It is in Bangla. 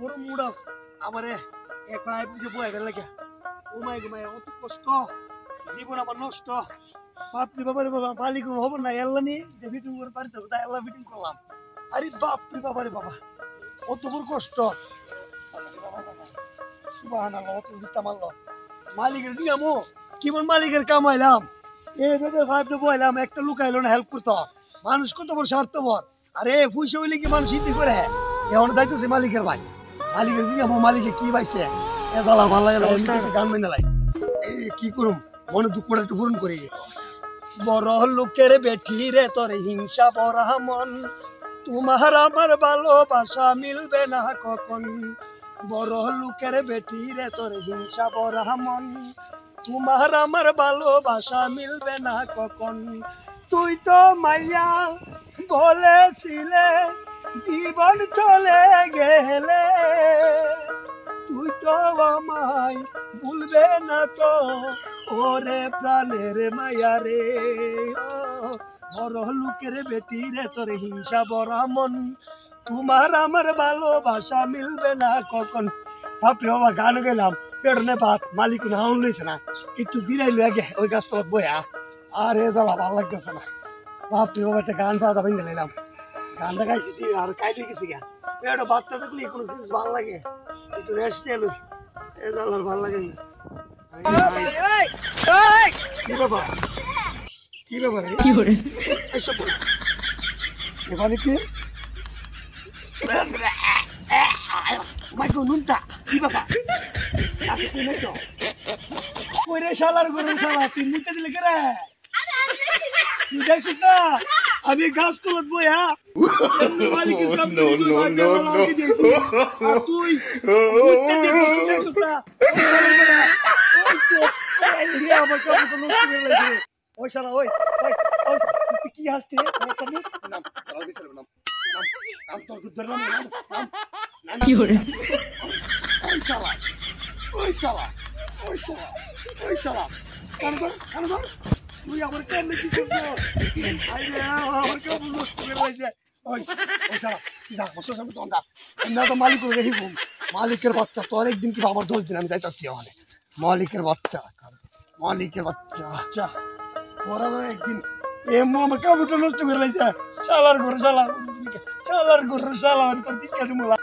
বড় মুড়া আমারে এখন আই বুঝে বয়ে গেল লাগে ও মাই গো মাই অত কষ্ট জীবন আমার নষ্ট বাপরে বাবারে বাবা মালিক খবর না এল্লা নি যে ফিটিং করে পারতে তাই এল্লা ফিটিং করলাম আরে বাপরে বাবারে বাবা অত বড় কষ্ট সুবহানাল্লাহ অত বিস্তা মারলো মালিকের জিগামো কিমন মালিকের কামাইলাম এইভাবে ভাবতে বইলাম একটা লুকাইলো না হেল্প করতো মানুষ কত বড় স্বার্থপর আরে ফুইসে হইলে কি মানুষ ইতি করে এখন যাইতেছে মালিকের ভাই মালিকের জিগামো মালিকে কি পাইছে এ জ্বালা ভালো লাগে না গান মেনে লাই কি করুম মনে দুঃখ করে একটু পূরণ করি বড় লোকের বেঠি রে তোর হিংসা বড় মন তোমার আমার ভালোবাসা মিলবে না কখন বড় লোকের বেঠি রে তোর হিংসা বড় মন তোমার আমার ভালোবাসা মিলবে না কখন তুই তো মাইয়া বলেছিলে জীবন চলে গেলে তুই তো আমায় ভুলবে না তো ওরে প্রাণের মায়া রে বড় লোকের বেটি রে তোর হিংসা বড় মন তোমার আমার ভালোবাসা মিলবে না কখন বাপরে বাবা গান গেলাম পেটনে ভাত মালিক নাউন লইছে না একটু জিরাইলো আগে ওই গাছতলাত বইয়া আর এ জ্বালা ভালো লাগতেছে না বাপরে বাবা একটা গান পাওয়া যাবেন গেলাম গানটা গাইছি আর কাইলে গেছি গা পেট ভাতটা দেখলি কোনো কিছু ভালো লাগে একটু রেস্ট নিয়ে লই এ জ্বালার ভালো লাগে না কি ব্যাপার কি ব্যাপার কি করে এসব এখানে কি মাইকো নুনটা কি ব্যাপার আচ্ছা তুই নেছো ওরে শালার গরু শালা তুই মুতে দিলে কে রে তুই দেখছিস না আমি গাছ তুলত বইয়া মালিকের কাম তুই দেখছিস না আমার কাম তো নষ্ট হয়ে গেছে ওই শালা ওই ওই ওই তুই কি হাসতে নাম চল বিচার নাম নাম তোর ধরলাম নাম কি হরে ওই শালা ওই শালা ওই শালা ওই শালা কান ধর তুই আমার কেমনে কি করছিস আইরে আমার কেউ নষ্ট করে লাইছে ওই ওই শালা তুই যা বসে সামনে তো আন্দা না তো মালিক রেহি মালিকের বাচ্চা তো অনেকদিন কি আমার 10 দিন আমি যাইতাছি ওখানে মালিকের বাচ্চা আচ্ছা ওরা তো একদিন এমন আমার কাপড়টা নষ্ট করে লাইছে শালার ঘরে শালা আমি তোর দিকে দিমলা